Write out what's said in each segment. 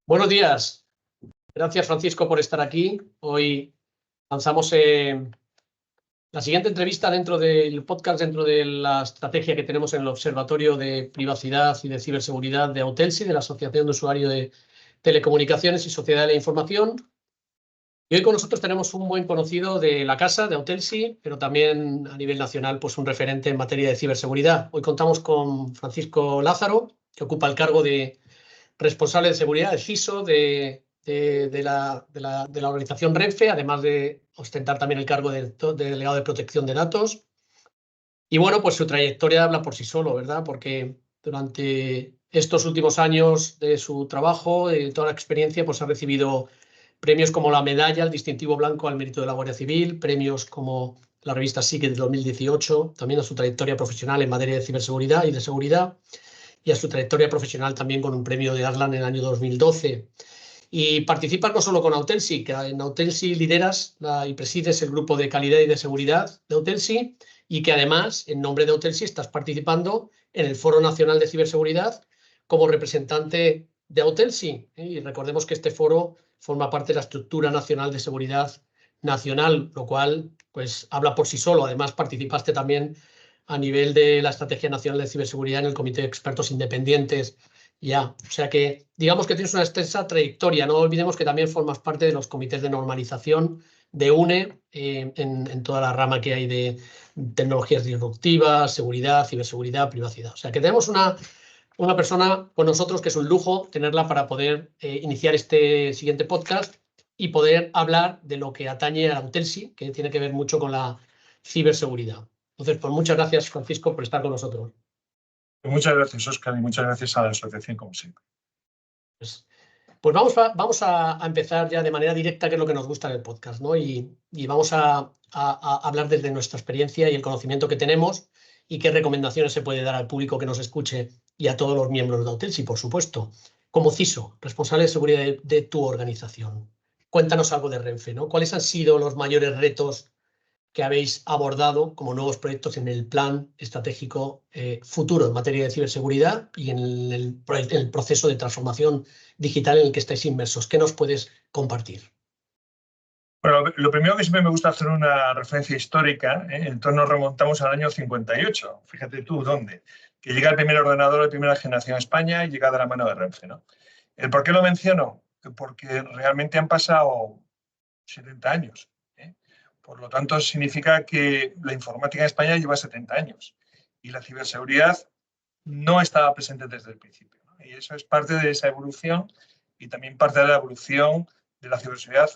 Buenos días. Gracias, Francisco, por estar aquí. Hoy lanzamos la siguiente entrevista dentro del podcast, dentro de la estrategia que tenemos en el Observatorio de Privacidad y de Ciberseguridad de Autelsi, de la Asociación de Usuarios de Telecomunicaciones y Sociedad de la Información. Y hoy con nosotros tenemos un buen conocido de la casa, de Autelsi, pero también a nivel nacional, pues un referente en materia de ciberseguridad. Hoy contamos con Francisco Lázaro, que ocupa el cargo de responsable de seguridad, el CISO de la organización Renfe, además de ostentar también el cargo de delegado de protección de datos. Y bueno, pues su trayectoria habla por sí solo, ¿verdad? Porque durante estos últimos años de su trabajo, de toda la experiencia, pues ha recibido premios como la medalla, el distintivo blanco al mérito de la Guardia Civil, premios como la revista SIGE de 2018, también a su trayectoria profesional en materia de ciberseguridad y de seguridad, y a su trayectoria profesional también con un premio de Arlan en el año 2012. Y participas no solo con Autelsi, que en Autelsi lideras y presides el grupo de calidad y de seguridad de Autelsi, y que además, en nombre de Autelsi, estás participando en el Foro Nacional de Ciberseguridad como representante de Autelsi. Y recordemos que este foro forma parte de la estructura nacional de seguridad nacional, lo cual pues habla por sí solo. Además, participaste también a nivel de la Estrategia Nacional de Ciberseguridad en el Comité de Expertos Independientes. Ya, o sea que digamos que tienes una extensa trayectoria. No olvidemos que también formas parte de los comités de normalización de UNE en toda la rama que hay de tecnologías disruptivas, seguridad, ciberseguridad, privacidad. O sea que tenemos una persona con nosotros que es un lujo tenerla para poder iniciar este siguiente podcast y poder hablar de lo que atañe a Autelsi, que tiene que ver mucho con la ciberseguridad. Entonces, pues muchas gracias, Francisco, por estar con nosotros. Muchas gracias, Óscar, y muchas gracias a la asociación, como siempre. Pues vamos a empezar ya de manera directa, que es lo que nos gusta en el podcast, ¿no? Y vamos a hablar desde nuestra experiencia y el conocimiento que tenemos y qué recomendaciones se puede dar al público que nos escuche y a todos los miembros de Autelsi, por supuesto. Como CISO, responsable de seguridad de tu organización. Cuéntanos algo de Renfe, ¿no? ¿Cuáles han sido los mayores retos que habéis abordado como nuevos proyectos en el plan estratégico futuro en materia de ciberseguridad y en el proceso de transformación digital en el que estáis inmersos? ¿Qué nos puedes compartir? Bueno, lo primero que siempre me gusta hacer una referencia histórica, entonces nos remontamos al año 58, fíjate tú dónde, que llega el primer ordenador de primera generación a España y llega de la mano de Renfe, ¿no? ¿El por qué lo menciono? Porque realmente han pasado 70 años. Por lo tanto, significa que la informática en España lleva 70 años y la ciberseguridad no estaba presente desde el principio, ¿no? Y eso es parte de esa evolución y también parte de la evolución de la ciberseguridad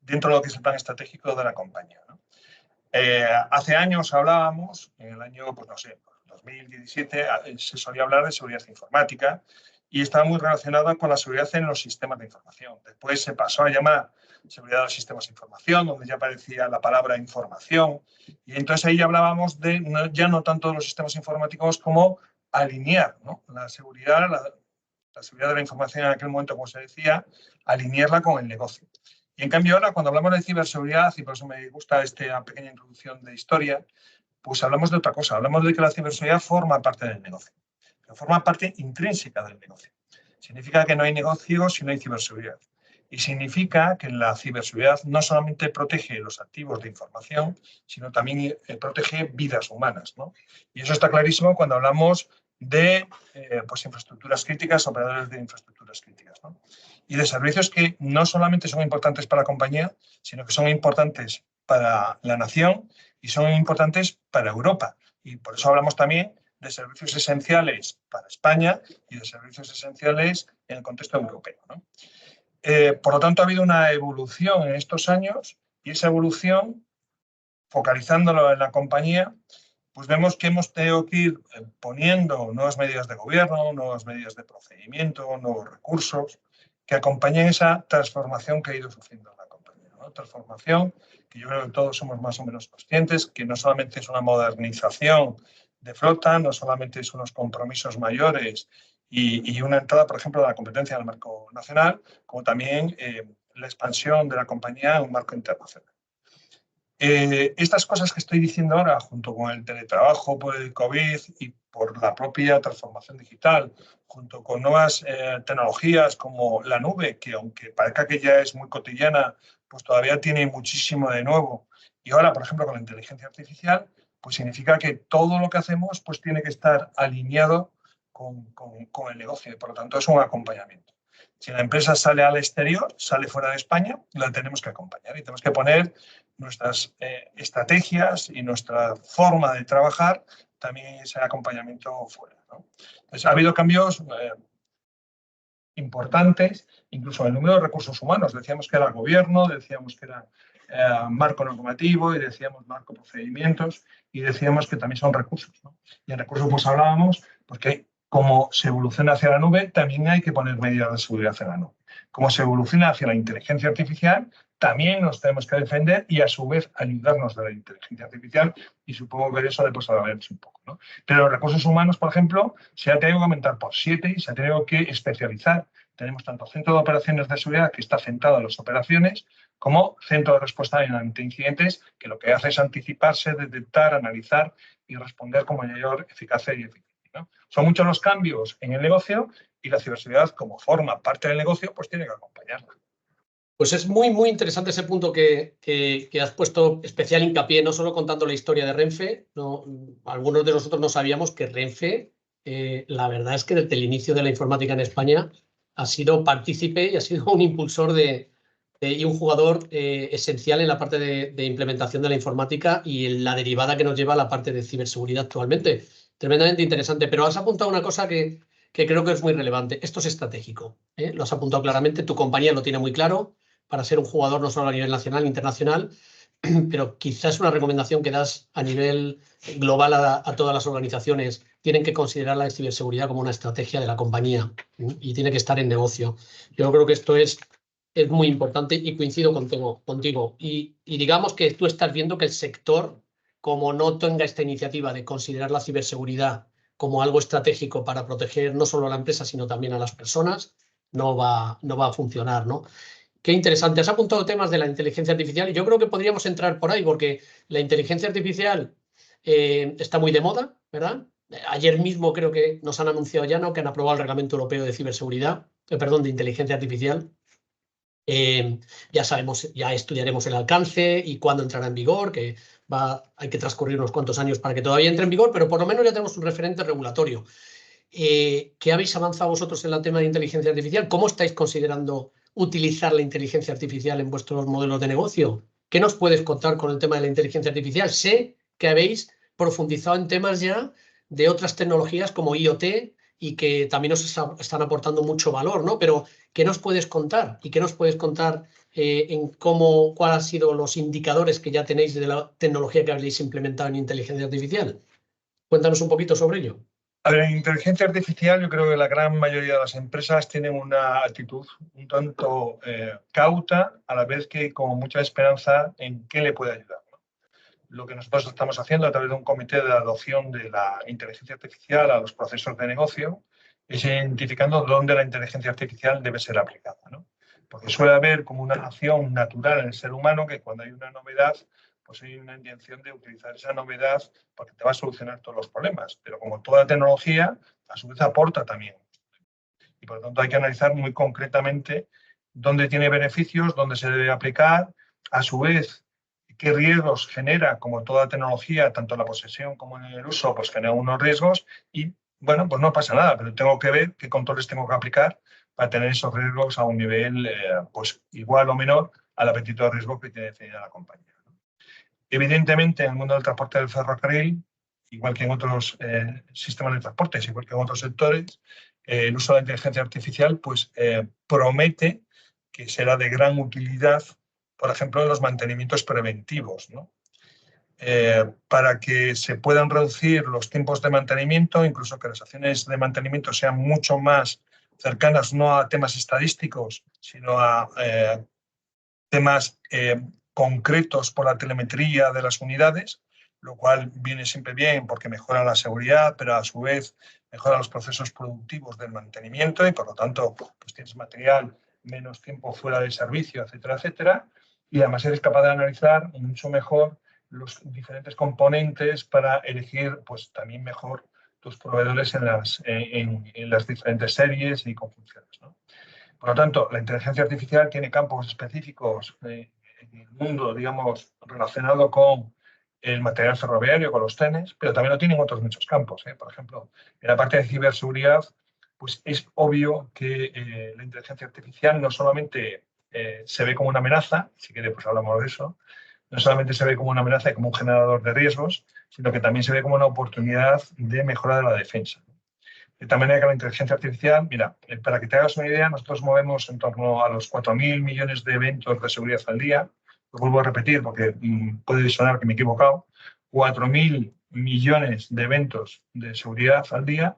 dentro de lo que es el plan estratégico de la compañía, ¿no? Hace años hablábamos, en el año, pues no sé, 2017, se solía hablar de seguridad informática y estaba muy relacionada con la seguridad en los sistemas de información. Después se pasó a llamar seguridad de los sistemas de información, donde ya aparecía la palabra información, y entonces ahí ya hablábamos de ya no tanto de los sistemas informáticos como alinear, ¿no? La seguridad de la información en aquel momento, como se decía, alinearla con el negocio. Y en cambio ahora, cuando hablamos de ciberseguridad, y por eso me gusta esta pequeña introducción de historia, pues hablamos de otra cosa. Hablamos de que la ciberseguridad forma parte del negocio, pero forma parte intrínseca del negocio. Significa que no hay negocio si no hay ciberseguridad. Y significa que la ciberseguridad no solamente protege los activos de información, sino también protege vidas humanas, ¿no? Y eso está clarísimo cuando hablamos de pues infraestructuras críticas, operadores de infraestructuras críticas, ¿no? Y de servicios que no solamente son importantes para la compañía, sino que son importantes para la nación y son importantes para Europa. Y por eso hablamos también de servicios esenciales para España y de servicios esenciales en el contexto europeo, ¿no? Por lo tanto, ha habido una evolución en estos años y esa evolución, focalizándolo en la compañía, pues vemos que hemos tenido que ir poniendo nuevas medidas de gobierno, nuevas medidas de procedimiento, nuevos recursos que acompañen esa transformación que ha ido sufriendo la compañía, ¿no? Transformación que yo creo que todos somos más o menos conscientes, que no solamente es una modernización de flota, no solamente es unos compromisos mayores y una entrada, por ejemplo, de la competencia en el marco nacional, como también la expansión de la compañía en un marco internacional. Estas cosas que estoy diciendo ahora, junto con el teletrabajo por el COVID y por la propia transformación digital, junto con nuevas tecnologías como la nube, que aunque parezca que ya es muy cotidiana, pues todavía tiene muchísimo de nuevo. Y ahora, por ejemplo, con la inteligencia artificial, pues significa que todo lo que hacemos pues tiene que estar alineado con el negocio y, por lo tanto, es un acompañamiento. Si la empresa sale al exterior, sale fuera de España, la tenemos que acompañar y tenemos que poner nuestras estrategias y nuestra forma de trabajar también en ese acompañamiento fuera, ¿no? Entonces, ha habido cambios importantes, incluso en el número de recursos humanos. Decíamos que era gobierno, decíamos que era marco normativo y decíamos marco procedimientos y decíamos que también son recursos, ¿no? Y en recursos pues hablábamos porque como se evoluciona hacia la nube, también hay que poner medidas de seguridad en la nube. Como se evoluciona hacia la inteligencia artificial, también nos tenemos que defender y a su vez ayudarnos de la inteligencia artificial y supongo que eso después hablaremos un poco, ¿no? Pero los recursos humanos, por ejemplo, se ha tenido que aumentar por 7 y se ha tenido que especializar. Tenemos tanto centro de operaciones de seguridad que está centrado en las operaciones como centro de respuesta ante incidentes que lo que hace es anticiparse, detectar, analizar y responder con mayor eficacia y eficiencia, ¿no? Son muchos los cambios en el negocio y la ciberseguridad, como forma parte del negocio, pues tiene que acompañarla. Pues es muy, muy interesante ese punto que has puesto especial hincapié, no solo contando la historia de Renfe. No, algunos de nosotros no sabíamos que Renfe, la verdad es que desde el inicio de la informática en España ha sido partícipe y ha sido un impulsor y un jugador esencial en la parte de implementación de la informática y en la derivada que nos lleva a la parte de ciberseguridad actualmente. Tremendamente interesante, pero has apuntado una cosa que creo que es muy relevante. Esto es estratégico, ¿eh? Lo has apuntado claramente, tu compañía lo tiene muy claro para ser un jugador no solo a nivel nacional, internacional, pero quizás una recomendación que das a nivel global a todas las organizaciones. Tienen que considerar la ciberseguridad como una estrategia de la compañía y tiene que estar en negocio. Yo creo que esto es muy importante y coincido contigo. Y digamos que tú estás viendo que el sector, como no tenga esta iniciativa de considerar la ciberseguridad como algo estratégico para proteger no solo a la empresa, sino también a las personas, no va a funcionar, ¿no? Qué interesante. Has apuntado temas de la inteligencia artificial y yo creo que podríamos entrar por ahí porque la inteligencia artificial está muy de moda, ¿verdad? Ayer mismo creo que nos han anunciado ya, ¿no?, que han aprobado el Reglamento Europeo de Ciberseguridad, perdón, de Inteligencia Artificial. Ya sabemos, ya estudiaremos el alcance y cuándo entrará en vigor, que hay que transcurrir unos cuantos años para que todavía entre en vigor, pero por lo menos ya tenemos un referente regulatorio. ¿Qué habéis avanzado vosotros en el tema de inteligencia artificial? ¿Cómo estáis considerando utilizar la inteligencia artificial en vuestros modelos de negocio? ¿Qué nos puedes contar con el tema de la inteligencia artificial? Sé que habéis profundizado en temas ya de otras tecnologías como IoT y que también os están aportando mucho valor, ¿no? Pero ¿qué nos puedes contar? ¿Y qué nos puedes contar en cuáles han sido los indicadores que ya tenéis de la tecnología que habéis implementado en inteligencia artificial? Cuéntanos un poquito sobre ello. A ver, en inteligencia artificial yo creo que la gran mayoría de las empresas tienen una actitud un tanto cauta, a la vez que con mucha esperanza en qué le puede ayudar, ¿no? Lo que nosotros estamos haciendo a través de un comité de adopción de la inteligencia artificial a los procesos de negocio es identificando dónde la inteligencia artificial debe ser aplicada, ¿no? Porque suele haber como una acción natural en el ser humano que cuando hay una novedad, pues hay una intención de utilizar esa novedad porque te va a solucionar todos los problemas. Pero como toda tecnología, a su vez aporta también. Y por lo tanto hay que analizar muy concretamente dónde tiene beneficios, dónde se debe aplicar, a su vez qué riesgos genera, como toda tecnología, tanto en la posesión como en el uso, pues genera unos riesgos y, bueno, pues no pasa nada, pero tengo que ver qué controles tengo que aplicar para tener esos riesgos a un nivel pues igual o menor al apetito de riesgo que tiene definida la compañía, ¿no? Evidentemente, en el mundo del transporte del ferrocarril, igual que en otros sistemas de transportes, igual que en otros sectores, el uso de la inteligencia artificial pues, promete que será de gran utilidad, por ejemplo, en los mantenimientos preventivos, ¿no? Para que se puedan reducir los tiempos de mantenimiento, incluso que las acciones de mantenimiento sean mucho más cercanas no a temas estadísticos, sino a temas concretos por la telemetría de las unidades, lo cual viene siempre bien porque mejora la seguridad, pero a su vez mejora los procesos productivos del mantenimiento y por lo tanto pues tienes material menos tiempo fuera de servicio, etcétera, etcétera. y además eres capaz de analizar mucho mejor los diferentes componentes para elegir pues, también mejor tus proveedores en las diferentes series y conjunciones, ¿no? Por lo tanto, la inteligencia artificial tiene campos específicos en el mundo, digamos, relacionado con el material ferroviario, con los trenes, pero también lo tienen otros muchos campos, ¿eh? Por ejemplo, en la parte de ciberseguridad, pues es obvio que la inteligencia artificial no solamente se ve como una amenaza, si quiere pues hablamos de eso, no solamente se ve como una amenaza y como un generador de riesgos, sino que también se ve como una oportunidad de mejora de la defensa. De tal manera que la inteligencia artificial, mira, para que te hagas una idea, nosotros movemos en torno a los 4.000 millones de eventos de seguridad al día. Lo vuelvo a repetir porque puede sonar que me he equivocado. 4.000 millones de eventos de seguridad al día.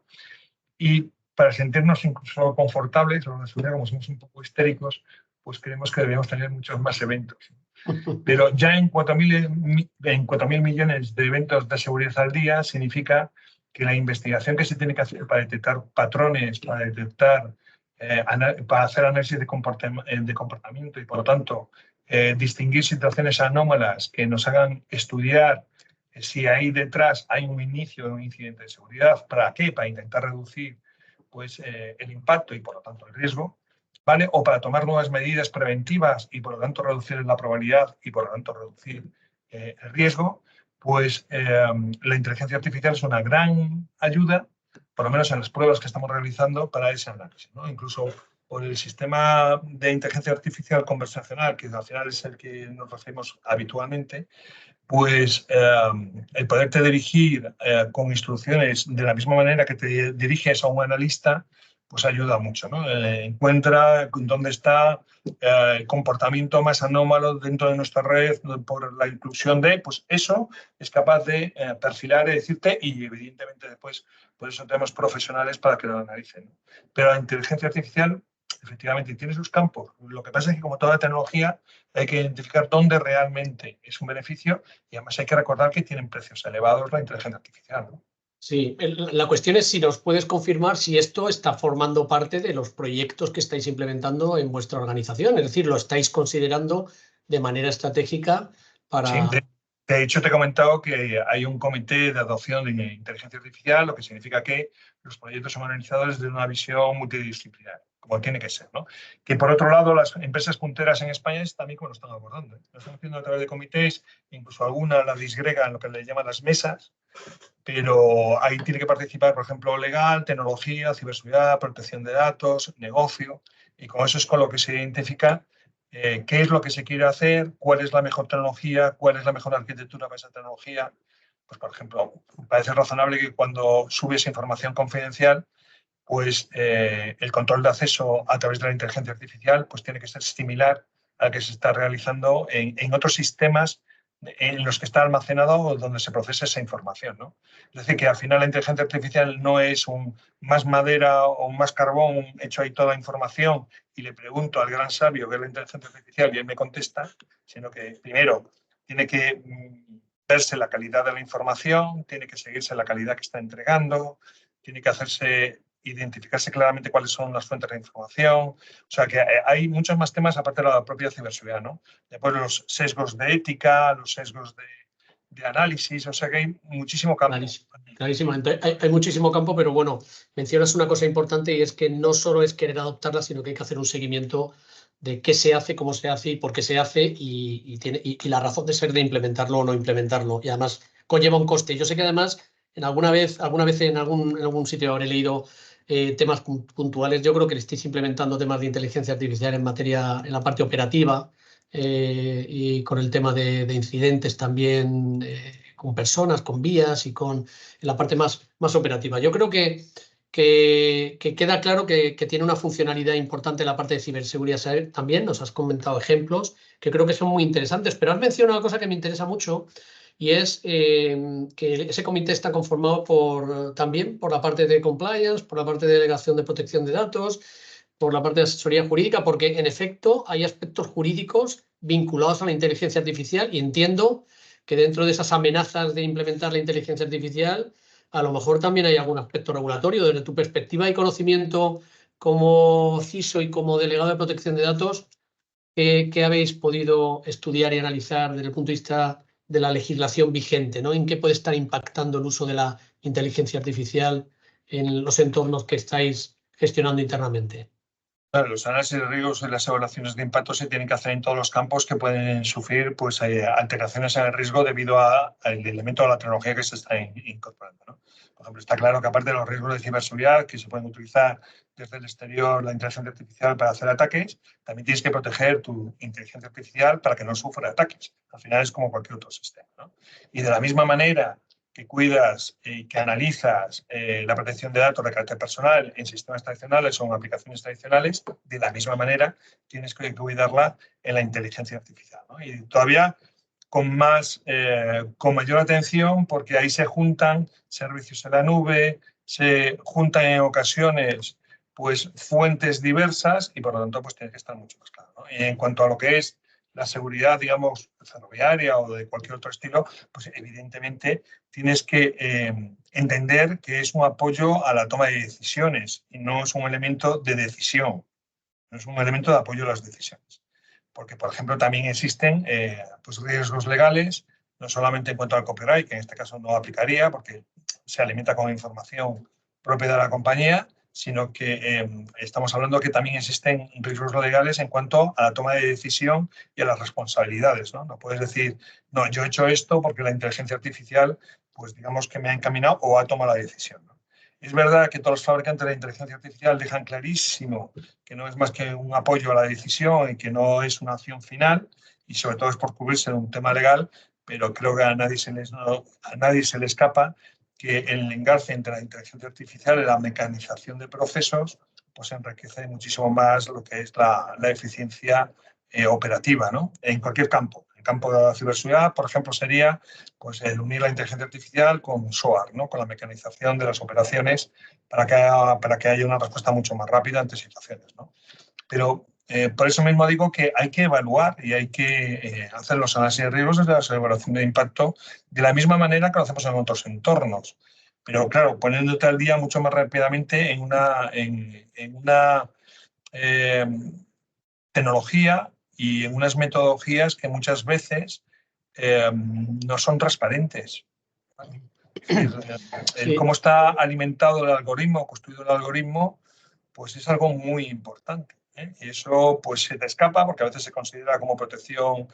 Y para sentirnos incluso confortables, los de seguridad, como somos un poco histéricos, pues creemos que deberíamos tener muchos más eventos. Pero ya en 4.000 millones de eventos de seguridad al día significa que la investigación que se tiene que hacer para detectar patrones, para hacer análisis de comportamiento y, por lo tanto, distinguir situaciones anómalas que nos hagan estudiar si ahí detrás hay un inicio de un incidente de seguridad. ¿Para qué? Para intentar reducir pues, el impacto y, por lo tanto, el riesgo. ¿Vale? O para tomar nuevas medidas preventivas y, por lo tanto, reducir la probabilidad y, por lo tanto, reducir el riesgo, pues la inteligencia artificial es una gran ayuda, por lo menos en las pruebas que estamos realizando para ese análisis, ¿no? Incluso por el sistema de inteligencia artificial conversacional, que al final es el que nos referimos habitualmente, pues el poderte dirigir con instrucciones de la misma manera que te diriges a un analista, pues ayuda mucho, ¿no? Encuentra dónde está el comportamiento más anómalo dentro de nuestra red por la inclusión de, pues eso es capaz de perfilar y decirte, y evidentemente después, por eso tenemos profesionales para que lo analicen, ¿no? Pero la inteligencia artificial, efectivamente, tiene sus campos. Lo que pasa es que, como toda tecnología, hay que identificar dónde realmente es un beneficio y además hay que recordar que tienen precios elevados la inteligencia artificial, ¿no? Sí, la cuestión es si nos puedes confirmar si esto está formando parte de los proyectos que estáis implementando en vuestra organización, es decir, lo estáis considerando de manera estratégica Sí, para... de hecho te he comentado que hay un comité de adopción de inteligencia artificial, lo que significa que los proyectos son organizados desde una visión multidisciplinar, como tiene que ser, ¿no? Que por otro lado las empresas punteras en España es también como lo están abordando, ¿eh? Lo están haciendo a través de comités, incluso alguna la disgrega en lo que le llaman las mesas, pero ahí tiene que participar, por ejemplo, legal, tecnología, ciberseguridad, protección de datos, negocio, y con eso es con lo que se identifica qué es lo que se quiere hacer, cuál es la mejor tecnología, cuál es la mejor arquitectura para esa tecnología. Pues, por ejemplo, parece razonable que cuando subes información confidencial, pues el control de acceso a través de la inteligencia artificial pues tiene que ser similar al que se está realizando en otros sistemas en los que está almacenado o donde se procesa esa información, ¿no? Es decir, que al final la inteligencia artificial no es un más madera o más carbón hecho ahí toda información y le pregunto al gran sabio que es la inteligencia artificial y él me contesta, sino que primero tiene que verse la calidad de la información, tiene que seguirse la calidad que está entregando, tiene que identificarse claramente cuáles son las fuentes de información. O sea, que hay muchos más temas aparte de la propia ciberseguridad, ¿no? Después los sesgos de ética, los sesgos de análisis, o sea que hay muchísimo campo. Clarísimo. Hay muchísimo campo, pero bueno, mencionas una cosa importante y es que no solo es querer adoptarla, sino que hay que hacer un seguimiento de qué se hace, cómo se hace y por qué se hace y la razón de ser de implementarlo o no implementarlo. Y además conlleva un coste. Yo sé que además alguna vez en algún sitio habré leído temas puntuales. Yo creo que le estáis implementando temas de inteligencia artificial en la parte operativa y con el tema de incidentes también. Con personas, con vías y con en la parte más operativa. Yo creo que queda claro que tiene una funcionalidad importante en la parte de ciberseguridad también. Nos has comentado ejemplos que creo que son muy interesantes, pero has mencionado una cosa que me interesa mucho y es que ese comité está conformado también por la parte de compliance, por la parte de delegación de protección de datos, por la parte de asesoría jurídica, porque en efecto hay aspectos jurídicos vinculados a la inteligencia artificial y entiendo que dentro de esas amenazas de implementar la inteligencia artificial, a lo mejor también hay algún aspecto regulatorio. Desde tu perspectiva y conocimiento como CISO y como delegado de protección de datos, ¿qué habéis podido estudiar y analizar desde el punto de vista de la legislación vigente, ¿no? ¿En qué puede estar impactando el uso de la inteligencia artificial en los entornos que estáis gestionando internamente? Claro, los análisis de riesgos y las evaluaciones de impacto se tienen que hacer en todos los campos que pueden sufrir pues, alteraciones en el riesgo debido al elemento de la tecnología que se está incorporando, ¿no? Por ejemplo, está claro que aparte de los riesgos de ciberseguridad que se pueden utilizar desde el exterior la inteligencia artificial para hacer ataques, también tienes que proteger tu inteligencia artificial para que no sufra ataques. Al final es como cualquier otro sistema, ¿no? Y de la misma manera que cuidas y que analizas la protección de datos de carácter personal en sistemas tradicionales o en aplicaciones tradicionales, de la misma manera tienes que cuidarla en la inteligencia artificial, ¿no? Y todavía con mayor atención, porque ahí se juntan servicios en la nube, se juntan en ocasiones pues fuentes diversas y por lo tanto pues tiene que estar mucho más claro, ¿no? Y en cuanto a lo que es la seguridad, digamos, ferroviaria o de cualquier otro estilo, pues evidentemente tienes que entender que es un apoyo a la toma de decisiones y no es un elemento de decisión, no es un elemento de apoyo a las decisiones. Porque, por ejemplo, también existen pues riesgos legales, no solamente en cuanto al copyright, que en este caso no aplicaría porque se alimenta con información propia de la compañía, sino que estamos hablando que también existen riesgos legales en cuanto a la toma de decisión y a las responsabilidades, ¿no? No puedes decir, no, yo he hecho esto porque la inteligencia artificial, pues digamos que me ha encaminado o ha tomado la decisión, ¿no? Es verdad que todos los fabricantes de inteligencia artificial dejan clarísimo que no es más que un apoyo a la decisión y que no es una acción final, y sobre todo es por cubrirse en un tema legal, pero creo que a nadie se le escapa que el engarce entre la inteligencia artificial y la mecanización de procesos pues enriquece muchísimo más lo que es la eficiencia operativa, ¿no? En cualquier campo. En el campo de la ciberseguridad, por ejemplo, sería pues, el unir la inteligencia artificial con SOAR, ¿no? Con la mecanización de las operaciones para que haya una respuesta mucho más rápida ante situaciones, ¿no? Pero por eso mismo digo que hay que evaluar y hay que hacer los análisis de riesgos desde la evaluación de impacto de la misma manera que lo hacemos en otros entornos. Pero claro, poniéndote al día mucho más rápidamente en una tecnología y en unas metodologías que muchas veces no son transparentes. El cómo está alimentado el algoritmo, construido el algoritmo, pues es algo muy importante, ¿eh? Y eso pues se te escapa porque a veces se considera como protección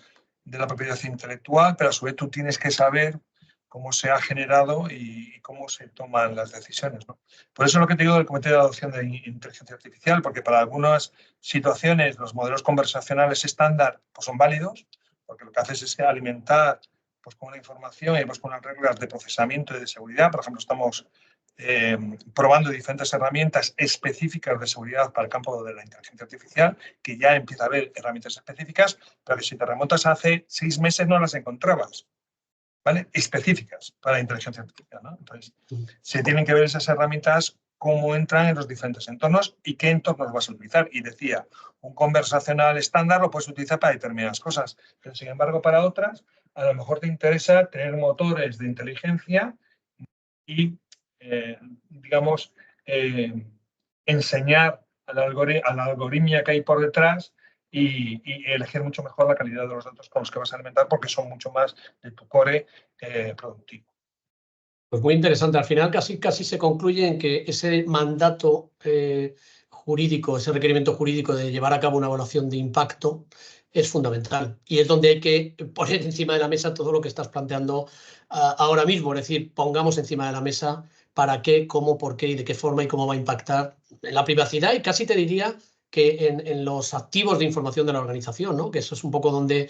de la propiedad intelectual, pero a su vez tú tienes que saber cómo se ha generado y cómo se toman las decisiones, ¿no? Por eso es lo que te digo del Comité de Adopción de Inteligencia Artificial, porque para algunas situaciones los modelos conversacionales estándar pues son válidos, porque lo que haces es alimentar pues, con una información y pues, con unas reglas de procesamiento y de seguridad. Por ejemplo, estamos probando diferentes herramientas específicas de seguridad para el campo de la inteligencia artificial, que ya empieza a haber herramientas específicas, pero que si te remontas hace 6 meses no las encontrabas, ¿vale? Específicas para la inteligencia artificial, ¿no? Entonces, se tienen que ver esas herramientas cómo entran en los diferentes entornos y qué entornos vas a utilizar. Y decía, un conversacional estándar lo puedes utilizar para determinadas cosas, pero sin embargo para otras a lo mejor te interesa tener motores de inteligencia y digamos, enseñar a la algoritmia que hay por detrás y elegir mucho mejor la calidad de los datos con los que vas a alimentar porque son mucho más de tu core productivo. Pues muy interesante. Al final casi se concluye en que ese mandato jurídico, ese requerimiento jurídico de llevar a cabo una evaluación de impacto es fundamental y es donde hay que poner encima de la mesa todo lo que estás planteando ahora mismo. Es decir, pongamos encima de la mesa para qué, cómo, por qué y de qué forma y cómo va a impactar en la privacidad y casi te diría que en los activos de información de la organización, ¿no? Que eso es un poco donde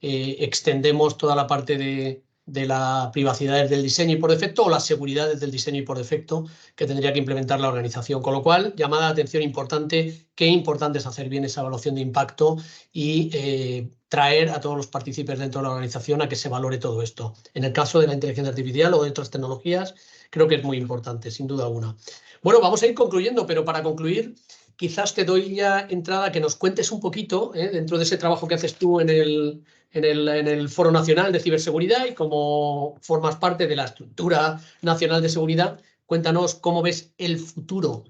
extendemos toda la parte de la privacidad desde el diseño y por defecto o la seguridad desde el diseño y por defecto que tendría que implementar la organización. Con lo cual, llamada de atención importante, qué importante es hacer bien esa evaluación de impacto y traer a todos los partícipes dentro de la organización a que se valore todo esto. En el caso de la inteligencia artificial o de otras tecnologías, creo que es muy importante, sin duda alguna. Bueno, vamos a ir concluyendo, pero para concluir, quizás te doy ya entrada a que nos cuentes un poquito, dentro de ese trabajo que haces tú en el Foro Nacional de Ciberseguridad y como formas parte de la estructura nacional de seguridad, cuéntanos cómo ves el futuro.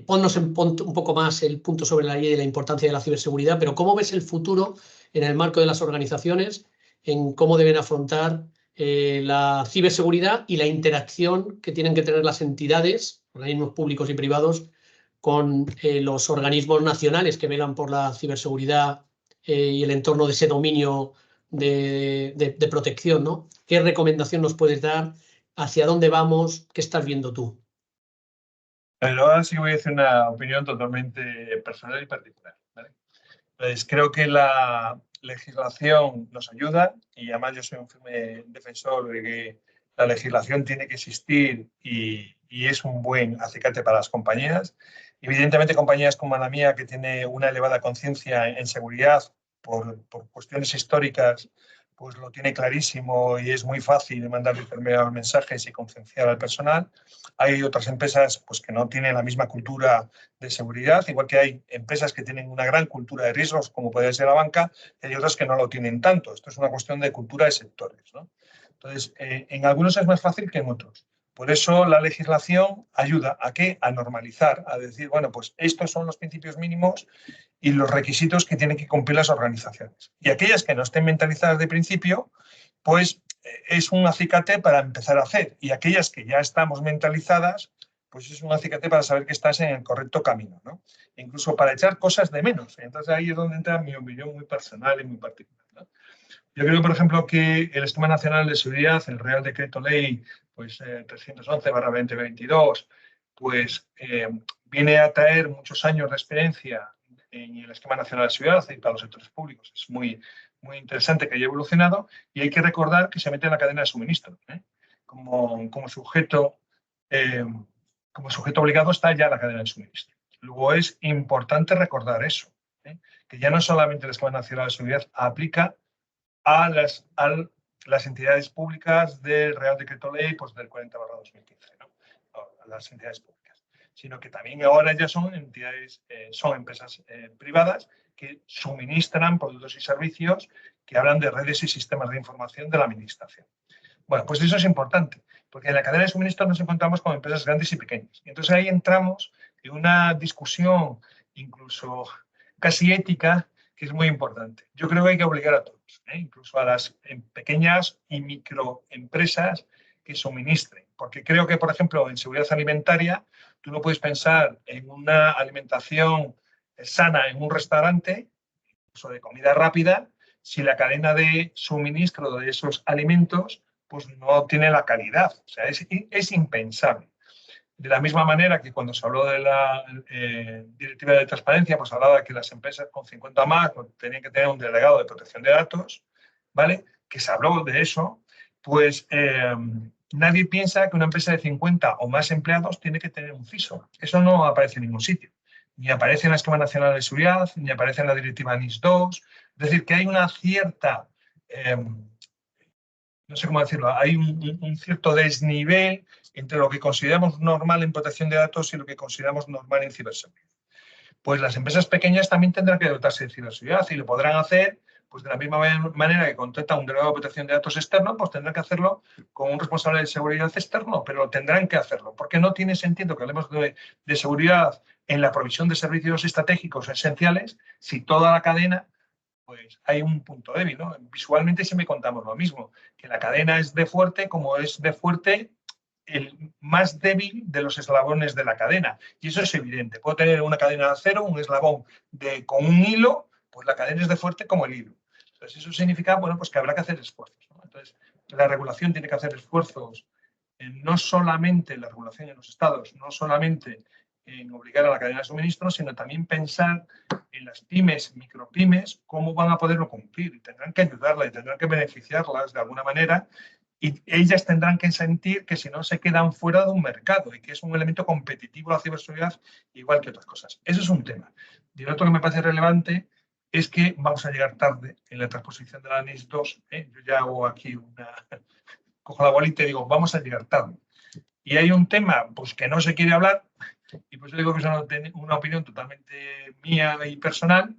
Ponnos un poco más el punto sobre la ley de la importancia de la ciberseguridad, pero cómo ves el futuro en el marco de las organizaciones, en cómo deben afrontar la ciberseguridad y la interacción que tienen que tener las entidades, organismos públicos y privados, con los organismos nacionales que velan por la ciberseguridad y el entorno de ese dominio de protección, ¿no? ¿Qué recomendación nos puedes dar? ¿Hacia dónde vamos? ¿Qué estás viendo tú? Pero ahora sí que voy a decir una opinión totalmente personal y particular, ¿vale? Pues creo que la legislación nos ayuda y además yo soy un firme defensor de que la legislación tiene que existir y es un buen acicate para las compañías. Evidentemente, compañías como la mía, que tiene una elevada conciencia en seguridad por cuestiones históricas, pues lo tiene clarísimo y es muy fácil mandar determinados mensajes y concienciar al personal. Hay otras empresas pues, que no tienen la misma cultura de seguridad, igual que hay empresas que tienen una gran cultura de riesgos, como puede ser la banca, y hay otras que no lo tienen tanto. Esto es una cuestión de cultura de sectores, ¿no? Entonces, en algunos es más fácil que en otros. Por eso la legislación ayuda a qué? A normalizar, a decir, bueno, pues estos son los principios mínimos y los requisitos que tienen que cumplir las organizaciones. Y aquellas que no estén mentalizadas de principio, pues es un acicate para empezar a hacer. Y aquellas que ya estamos mentalizadas, pues es un acicate para saber que estás en el correcto camino, ¿no? Incluso para echar cosas de menos. Entonces ahí es donde entra mi opinión muy personal y muy particular, ¿no? Yo creo, por ejemplo, que el Esquema Nacional de Seguridad, el Real Decreto Ley pues, 311/2022, pues viene a traer muchos años de experiencia en el Esquema Nacional de Seguridad y para los sectores públicos. Es muy, muy interesante que haya evolucionado y hay que recordar que se mete en la cadena de suministro. Como sujeto obligado está ya la cadena de suministro. Luego es importante recordar eso, que ya no solamente el Esquema Nacional de Seguridad aplica a las entidades públicas del Real Decreto Ley pues, del 40/2015, ¿no? A las entidades públicas, sino que también ahora ya son entidades, son empresas privadas que suministran productos y servicios que hablan de redes y sistemas de información de la administración. Bueno, pues eso es importante, porque en la cadena de suministro nos encontramos con empresas grandes y pequeñas. Y entonces ahí entramos en una discusión incluso casi ética que es muy importante. Yo creo que hay que obligar a todos, incluso a las pequeñas y microempresas que suministren, porque creo que, por ejemplo, en seguridad alimentaria, tú no puedes pensar en una alimentación sana en un restaurante, incluso de comida rápida, si la cadena de suministro de esos alimentos pues no tiene la calidad. O sea, es impensable. De la misma manera que cuando se habló de la directiva de transparencia, pues hablaba de que las empresas con 50 más pues, tenían que tener un delegado de protección de datos, ¿vale? Que se habló de eso, pues nadie piensa que una empresa de 50 o más empleados tiene que tener un CISO. Eso no aparece en ningún sitio. Ni aparece en la Esquema Nacional de Seguridad, ni aparece en la directiva NIS2. Es decir, que hay una cierta... no sé cómo decirlo, hay un cierto desnivel entre lo que consideramos normal en protección de datos y lo que consideramos normal en ciberseguridad. Pues las empresas pequeñas también tendrán que dotarse de ciberseguridad y lo podrán hacer pues de la misma manera que contrata un delegado de protección de datos externo, pues tendrán que hacerlo con un responsable de seguridad externo, pero tendrán que hacerlo, porque no tiene sentido que hablemos de seguridad en la provisión de servicios estratégicos esenciales si toda la cadena pues hay un punto débil, ¿no? Visualmente siempre contamos lo mismo, que la cadena es de fuerte como es de fuerte el más débil de los eslabones de la cadena. Y eso es evidente. Puedo tener una cadena de acero, un eslabón con un hilo, pues la cadena es de fuerte como el hilo. Entonces eso significa, bueno, pues que habrá que hacer esfuerzos, ¿no? Entonces la regulación tiene que hacer esfuerzos, no solamente la regulación en los estados, no solamente en obligar a la cadena de suministro, sino también pensar en las pymes, micropymes, cómo van a poderlo cumplir. Y tendrán que ayudarlas y tendrán que beneficiarlas de alguna manera y ellas tendrán que sentir que si no se quedan fuera de un mercado y que es un elemento competitivo la ciberseguridad igual que otras cosas. Eso es un tema. Y lo otro que me parece relevante es que vamos a llegar tarde en la transposición de la NIS2. Yo ya hago aquí cojo la bolita y digo, vamos a llegar tarde. Y hay un tema pues, que no se quiere hablar, y pues yo digo que es una opinión totalmente mía y personal,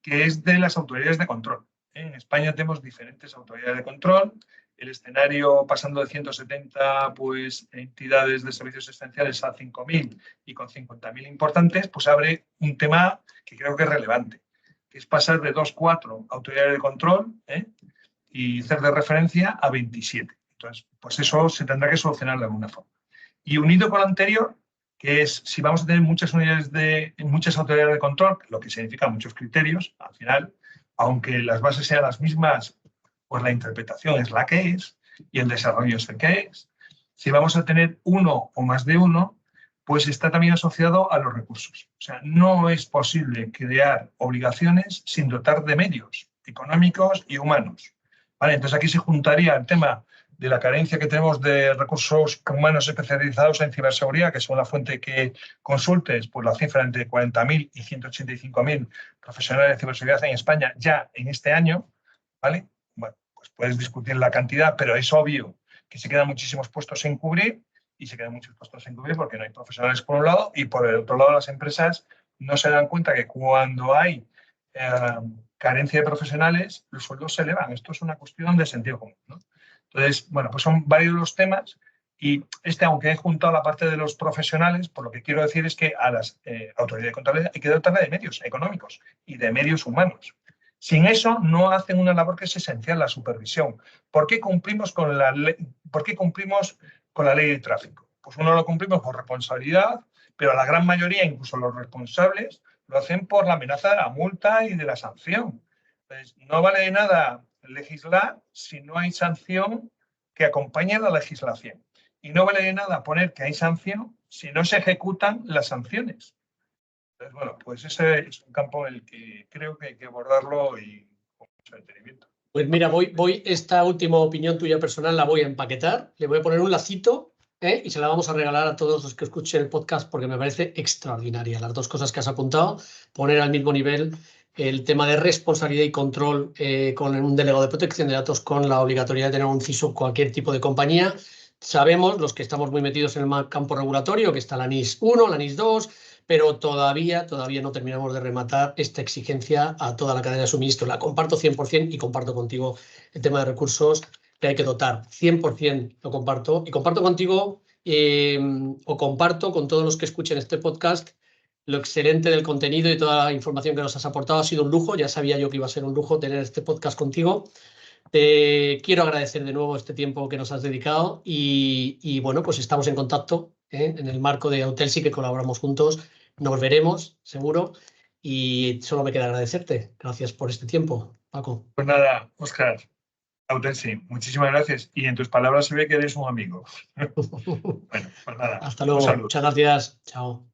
que es de las autoridades de control. En España tenemos diferentes autoridades de control el escenario pasando de 170 pues, entidades de servicios esenciales a 5.000 y con 50.000 importantes, pues abre un tema que creo que es relevante, que es pasar de 2-4 autoridades de control y hacer de referencia a 27. Entonces, pues eso se tendrá que solucionar de alguna forma. Y unido con lo anterior, que es si vamos a tener muchas autoridades de control, lo que significa muchos criterios, al final, aunque las bases sean las mismas, pues la interpretación es la que es y el desarrollo es el que es. Si vamos a tener uno o más de uno, pues está también asociado a los recursos. O sea, no es posible crear obligaciones sin dotar de medios económicos y humanos. ¿Vale? Entonces aquí se juntaría el tema de la carencia que tenemos de recursos humanos especializados en ciberseguridad, que según la fuente que consultes, pues la cifra entre 40.000 y 185.000 profesionales de ciberseguridad en España ya en este año, ¿vale? Bueno, pues puedes discutir la cantidad, pero es obvio que se quedan muchísimos puestos sin cubrir y se quedan muchos puestos sin cubrir porque no hay profesionales por un lado y por el otro lado las empresas no se dan cuenta que cuando hay carencia de profesionales, los sueldos se elevan. Esto es una cuestión de sentido común, ¿no? Entonces, bueno, pues son varios los temas y aunque he juntado la parte de los profesionales, por lo que quiero decir es que a las autoridades de contabilidad hay que dotarle de medios económicos y de medios humanos. Sin eso no hacen una labor que es esencial, la supervisión. ¿Por qué cumplimos con la ley, de tráfico? Pues uno lo cumplimos por responsabilidad, pero la gran mayoría, incluso los responsables, lo hacen por la amenaza de la multa y de la sanción. Entonces, no vale de nada legislar si no hay sanción que acompañe la legislación. Y no vale de nada poner que hay sanción si no se ejecutan las sanciones. Entonces, bueno, pues ese es un campo en el que creo que hay que abordarlo y con mucho detenimiento. Pues mira, esta última opinión tuya personal la voy a empaquetar, le voy a poner un lacito y se la vamos a regalar a todos los que escuchen el podcast porque me parece extraordinaria. Las dos cosas que has apuntado, poner al mismo nivel el tema de responsabilidad y control con un delegado de protección de datos con la obligatoriedad de tener un CISO cualquier tipo de compañía. Sabemos, los que estamos muy metidos en el campo regulatorio, que está la NIS 1, la NIS 2, pero todavía no terminamos de rematar esta exigencia a toda la cadena de suministro. La comparto 100% y comparto contigo el tema de recursos que hay que dotar. 100% lo comparto y comparto contigo o comparto con todos los que escuchen este podcast lo excelente del contenido y toda la información que nos has aportado. Ha sido un lujo, ya sabía yo que iba a ser un lujo tener este podcast contigo. Te quiero agradecer de nuevo este tiempo que nos has dedicado y bueno, pues estamos en contacto en el marco de Autelsi, que colaboramos juntos. Nos veremos, seguro, y solo me queda agradecerte. Gracias por este tiempo, Paco. Pues nada, Óscar, Autelsi, muchísimas gracias. Y en tus palabras se ve que eres un amigo. Bueno, pues nada. Hasta luego. Muchas gracias. Chao.